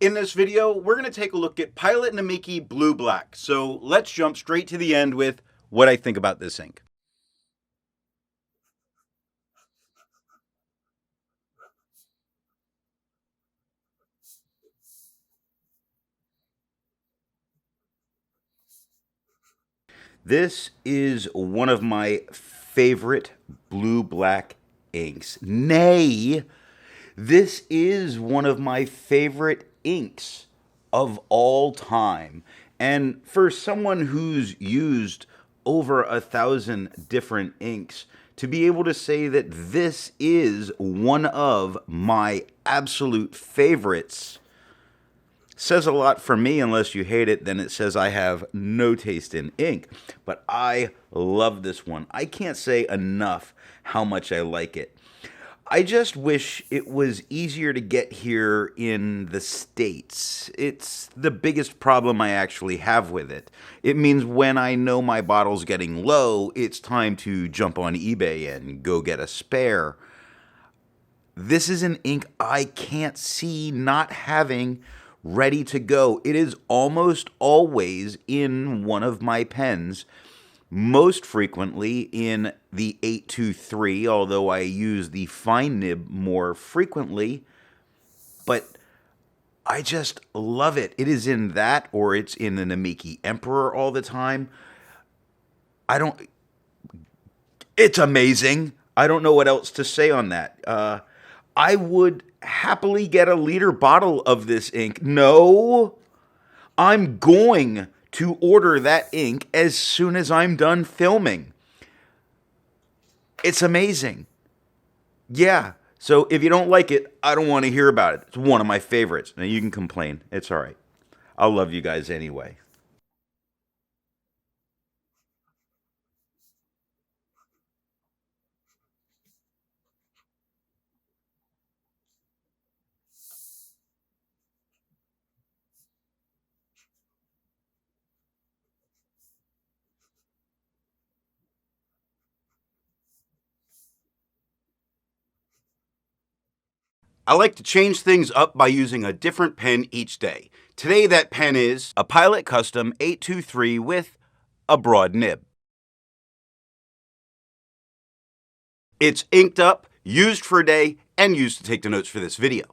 In this video, we're going to take a look at Pilot Namiki Blue Black. So let's jump straight to the end with what I think about this ink. This is one of my favorite blue black inks. Nay, this is one of my favorite inks of all time. And for someone who's used over 1,000 different inks, to be able to say that this is one of my absolute favorites says a lot for me. Unless you hate it, then it says I have no taste in ink. But I love this one. I can't say enough how much I like it. I just wish it was easier to get here in the States. It's the biggest problem I actually have with it. It means when I know my bottle's getting low, it's time to jump on eBay and go get a spare. This is an ink I can't see not having ready to go. It is almost always in one of my pens, most frequently in the 823, although I use the fine nib more frequently, but I just love it. It is in that, or it's in the Namiki Emperor all the time. It's amazing. I don't know what else to say on that. I would happily get a liter bottle of this ink. No, I'm going to order that ink as soon as I'm done filming. It's amazing. Yeah, so if you don't like it, I don't want to hear about it. It's one of my favorites. Now you can complain. It's all right. I'll love you guys anyway. I like to change things up by using a different pen each day. Today that pen is a Pilot Custom 823 with a broad nib. It's inked up, used for a day, and used to take the notes for this video.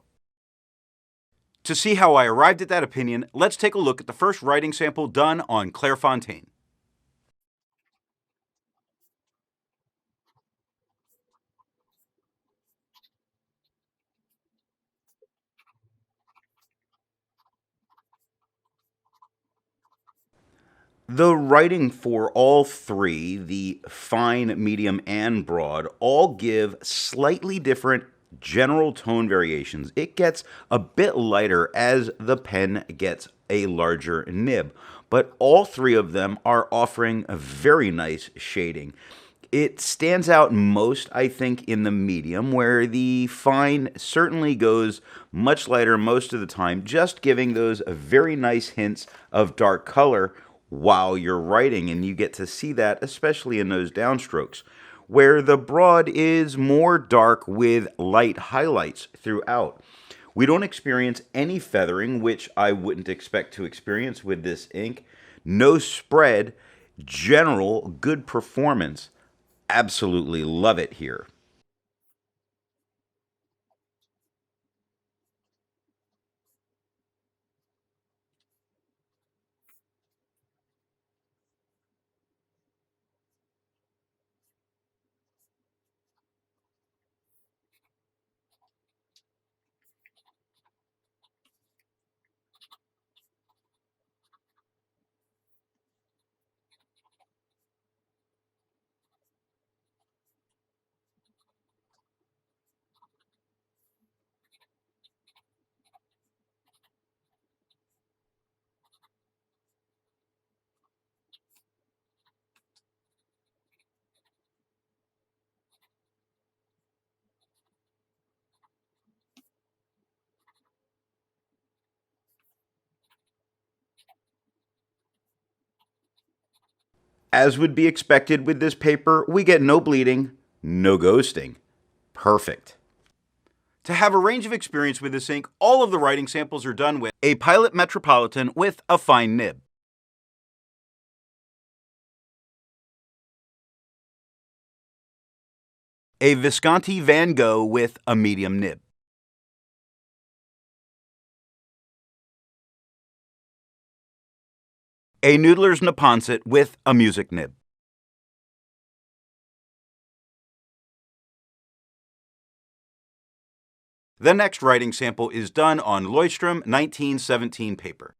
To see how I arrived at that opinion, let's take a look at the first writing sample done on Clairfontaine. The writing for all three, the fine, medium, and broad, all give slightly different general tone variations. It gets a bit lighter as the pen gets a larger nib, but all three of them are offering a very nice shading. It stands out most, I think, in the medium, where the fine certainly goes much lighter most of the time, just giving those very nice hints of dark color while you're writing, and you get to see that especially in those downstrokes, where the broad is more dark with light highlights throughout. We don't experience any feathering, which I wouldn't expect to experience with this ink. No spread, general good performance. Absolutely love it here. As would be expected with this paper, we get no bleeding, no ghosting. Perfect. To have a range of experience with this ink, all of the writing samples are done with a Pilot Metropolitan with a fine nib, a Visconti Van Gogh with a medium nib, a Noodler's Neponset with a music nib, The next writing sample is done on Leuchtterm 1917 paper.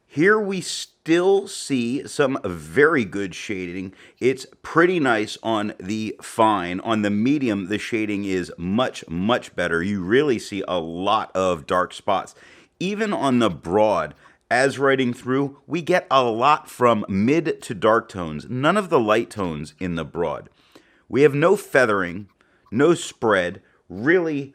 Here we still see some very good shading. It's pretty nice on the fine. On the medium, the shading is much, much better. You really see a lot of dark spots. Even on the broad, as writing through, we get a lot from mid to dark tones, none of the light tones in the broad. We have no feathering, no spread, really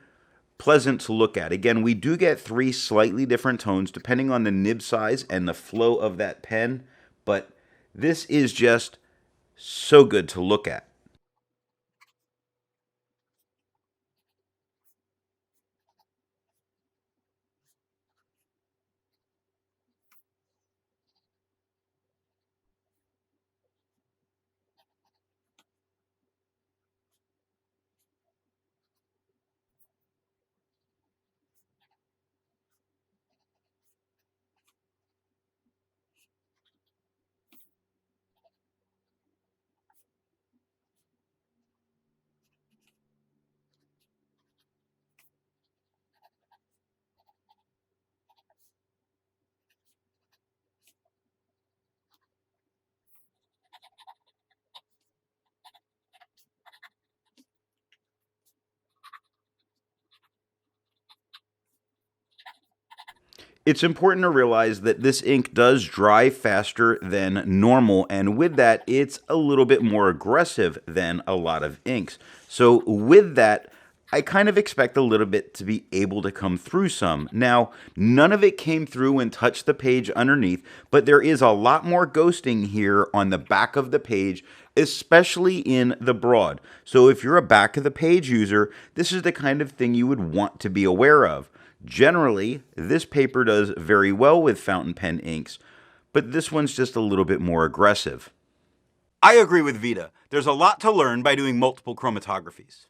pleasant to look at. Again, we do get 3 slightly different tones depending on the nib size and the flow of that pen, but this is just so good to look at. It's important to realize that this ink does dry faster than normal, and with that, it's a little bit more aggressive than a lot of inks. So with that, I kind of expect a little bit to be able to come through some. Now, none of it came through and touched the page underneath, but there is a lot more ghosting here on the back of the page, especially in the broad. So if you're a back of the page user, this is the kind of thing you would want to be aware of. Generally, this paper does very well with fountain pen inks, but this one's just a little bit more aggressive. I agree with Vita. There's a lot to learn by doing multiple chromatographies.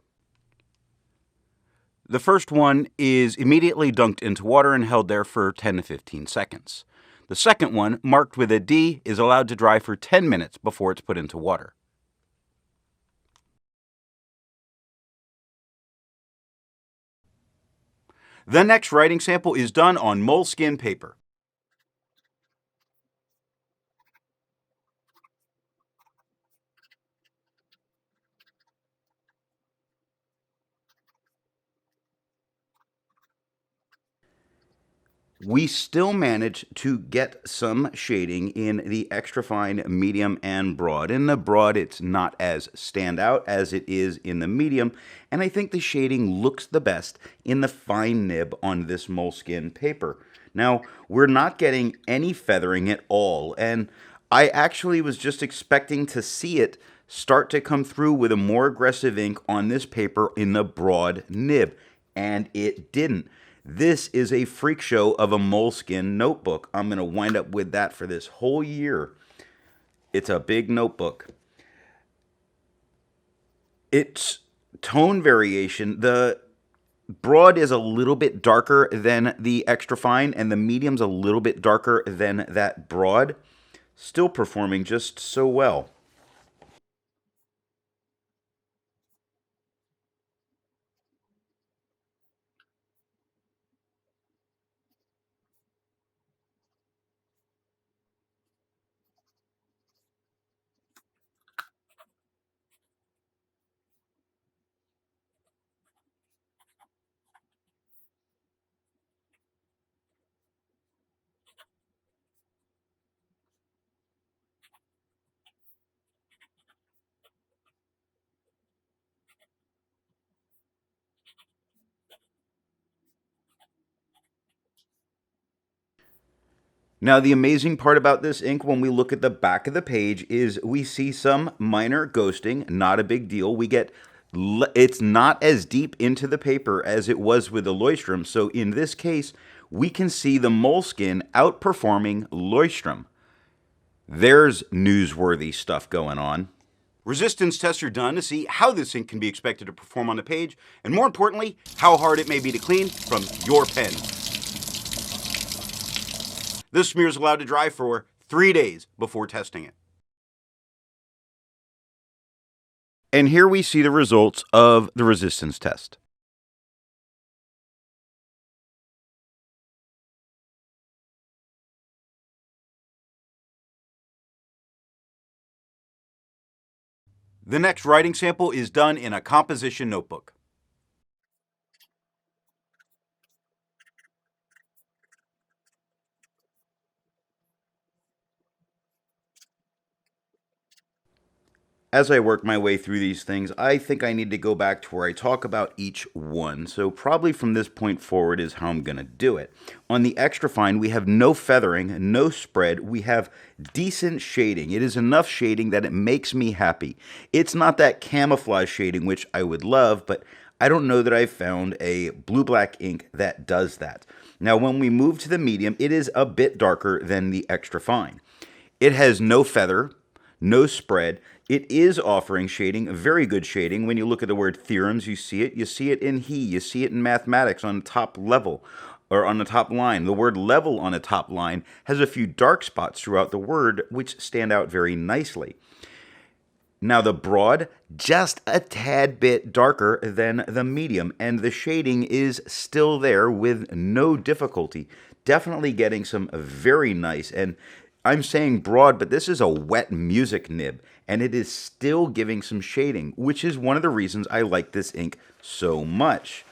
The first one is immediately dunked into water and held there for 10 to 15 seconds. The second one, marked with a D, is allowed to dry for 10 minutes before it's put into water. The next writing sample is done on Moleskine paper. We still manage to get some shading in the extra fine, medium, and broad. In the broad, it's not as standout as it is in the medium, and I think the shading looks the best in the fine nib on this Moleskine paper. Now, we're not getting any feathering at all, and I actually was just expecting to see it start to come through with a more aggressive ink on this paper in the broad nib, and it didn't. This is a freak show of a Moleskine notebook. I'm going to wind up with that for this whole year. It's a big notebook. Its tone variation, the broad is a little bit darker than the extra fine, and the medium's a little bit darker than that broad. Still performing just so well. Now, the amazing part about this ink when we look at the back of the page is we see some minor ghosting, not a big deal. We get It's not as deep into the paper as it was with the Leuchtterm, so in this case, we can see the Moleskine outperforming Leuchtterm. There's newsworthy stuff going on. Resistance tests are done to see how this ink can be expected to perform on the page, and more importantly, how hard it may be to clean from your pen. This smear is allowed to dry for 3 days before testing it. And here we see the results of the resistance test. The next writing sample is done in a composition notebook. As I work my way through these things, I think I need to go back to where I talk about each one. So probably from this point forward is how I'm going to do it. On the extra fine, we have no feathering, no spread. We have decent shading. It is enough shading that it makes me happy. It's not that camouflage shading, which I would love, but I don't know that I've found a blue-black ink that does that. Now, when we move to the medium, it is a bit darker than the extra fine. It has no feather, no spread. It is offering shading, very good shading. When you look at the word theorems, you see it. You see it in he. You see it in mathematics on the top level or on the top line. The word level on the top line has a few dark spots throughout the word which stand out very nicely. Now the broad, just a tad bit darker than the medium, and the shading is still there with no difficulty. Definitely getting some very nice, and I'm saying broad, but this is a wet music nib, and it is still giving some shading, which is one of the reasons I like this ink so much.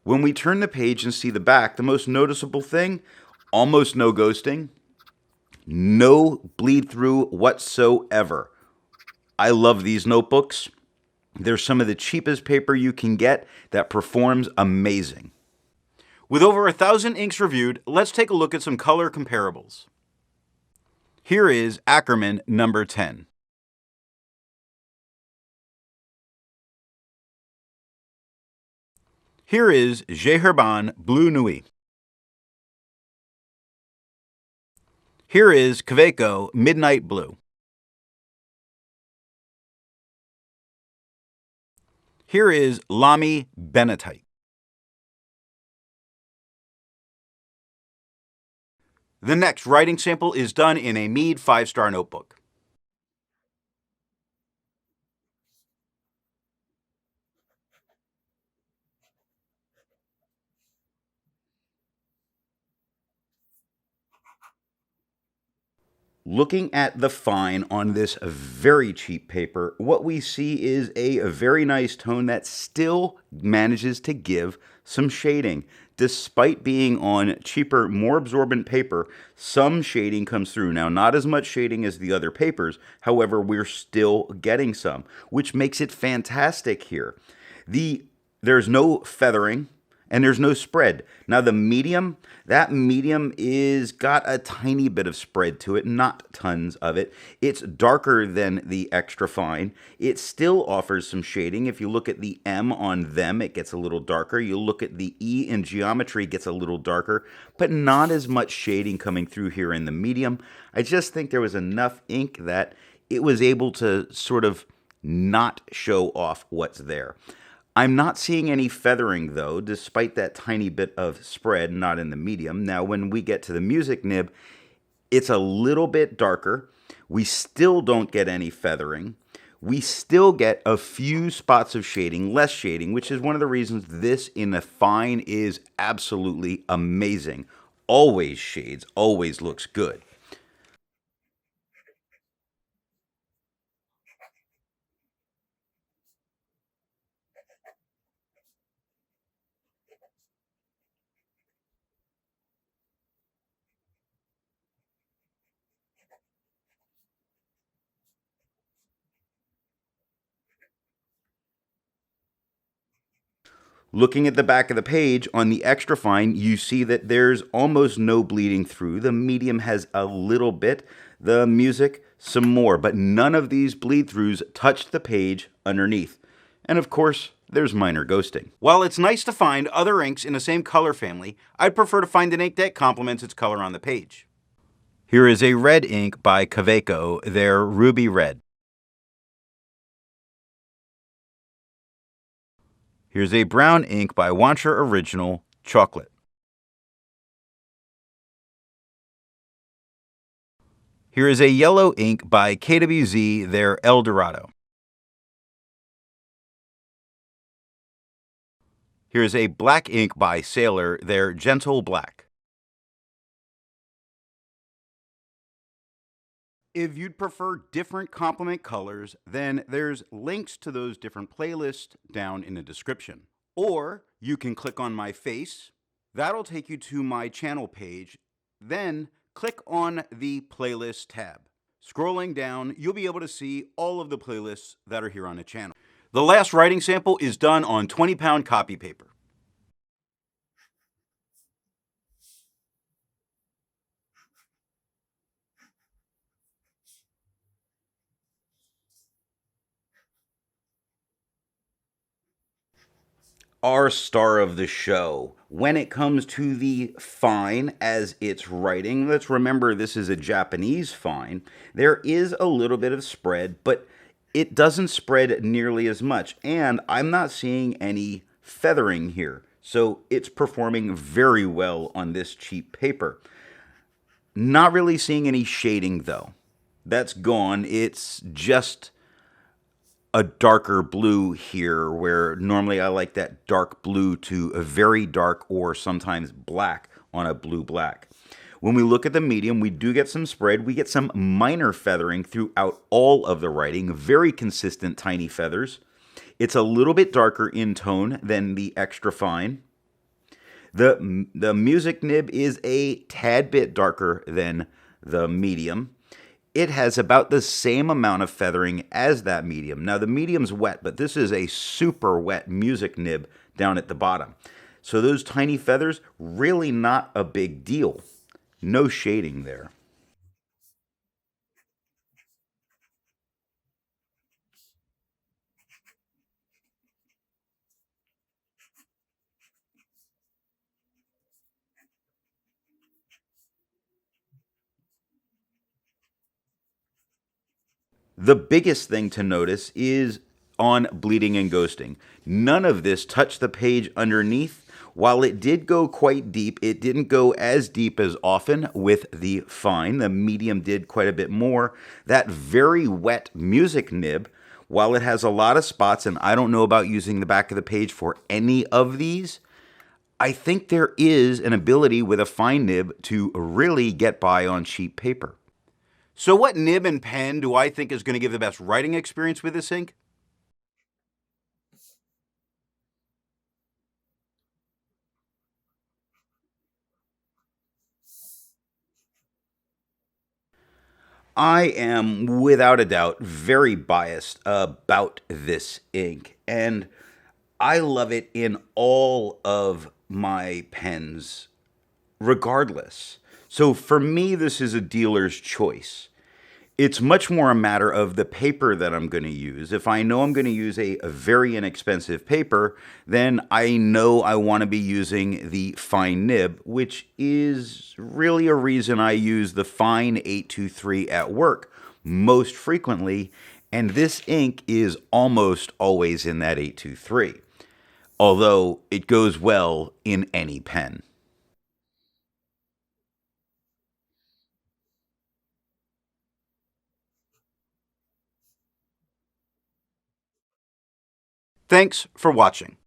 When we turn the page and see the back, the most noticeable thing, almost no ghosting, no bleed through whatsoever. I love these notebooks. They're some of the cheapest paper you can get that performs amazing. With over 1,000 inks reviewed, let's take a look at some color comparables. Here is Ackerman number 10. Here is Geherban Blue Nuit. Here is Kaweco Midnight Blue. Here is Lamy Benetite. The next writing sample is done in a Mead 5-star notebook. Looking at the fine on this very cheap paper, what we see is a very nice tone that still manages to give some shading. Despite being on cheaper, more absorbent paper, some shading comes through. Now, not as much shading as the other papers, however, we're still getting some, which makes it fantastic here. There's no feathering, and there's no spread. Now the medium, that medium is got a tiny bit of spread to it, not tons of it. It's darker than the extra fine. It still offers some shading. If you look at the M on them, it gets a little darker. You look at the E in geometry, it gets a little darker, but not as much shading coming through here in the medium. I just think there was enough ink that it was able to sort of not show off what's there. I'm not seeing any feathering, though, despite that tiny bit of spread, not in the medium. Now, when we get to the music nib, it's a little bit darker. We still don't get any feathering. We still get a few spots of shading, less shading, which is one of the reasons this in the fine is absolutely amazing. Always shades, always looks good. Looking at the back of the page on the extra fine, you see that there's almost no bleeding through. The medium has a little bit, the music some more, but none of these bleed throughs touch the page underneath. And of course, there's minor ghosting. While it's nice to find other inks in the same color family, I'd prefer to find an ink that complements its color on the page. Here is a red ink by Kaweco, their Ruby Red. Here's a brown ink by Wancher Original, Chocolate. Here is a yellow ink by KWZ, their El Dorado. Here's a black ink by Sailor, their Gentle Black. If you'd prefer different complement colors, then there's links to those different playlists down in the description. Or you can click on my face. That'll take you to my channel page. Then click on the playlist tab. Scrolling down, you'll be able to see all of the playlists that are here on the channel. The last writing sample is done on 20-pound copy paper. Our star of the show. When it comes to the fine as it's writing, let's remember this is a Japanese fine. There is a little bit of spread, but it doesn't spread nearly as much. And I'm not seeing any feathering here. So it's performing very well on this cheap paper. Not really seeing any shading though. That's gone. It's just a darker blue here, where normally I like that dark blue to a very dark or sometimes black on a blue black. When we look at the medium, we do get some spread. We get some minor feathering throughout all of the writing, very consistent tiny feathers. It's a little bit darker in tone than the extra fine. The music nib is a tad bit darker than the medium. It has about the same amount of feathering as that medium. Now, the medium's wet, but this is a super wet music nib down at the bottom. So those tiny feathers, really not a big deal. No shading there. The biggest thing to notice is on bleeding and ghosting. None of this touched the page underneath. While it did go quite deep, it didn't go as deep as often with the fine. The medium did quite a bit more. That very wet music nib, while it has a lot of spots, and I don't know about using the back of the page for any of these, I think there is an ability with a fine nib to really get by on cheap paper. So what nib and pen do I think is going to give the best writing experience with this ink? I am, without a doubt, very biased about this ink, and I love it in all of my pens, regardless. So for me, this is a dealer's choice. It's much more a matter of the paper that I'm going to use. If I know I'm going to use a very inexpensive paper, then I know I want to be using the fine nib, which is really a reason I use the fine 823 at work most frequently, and this ink is almost always in that 823, although it goes well in any pen. Thanks for watching.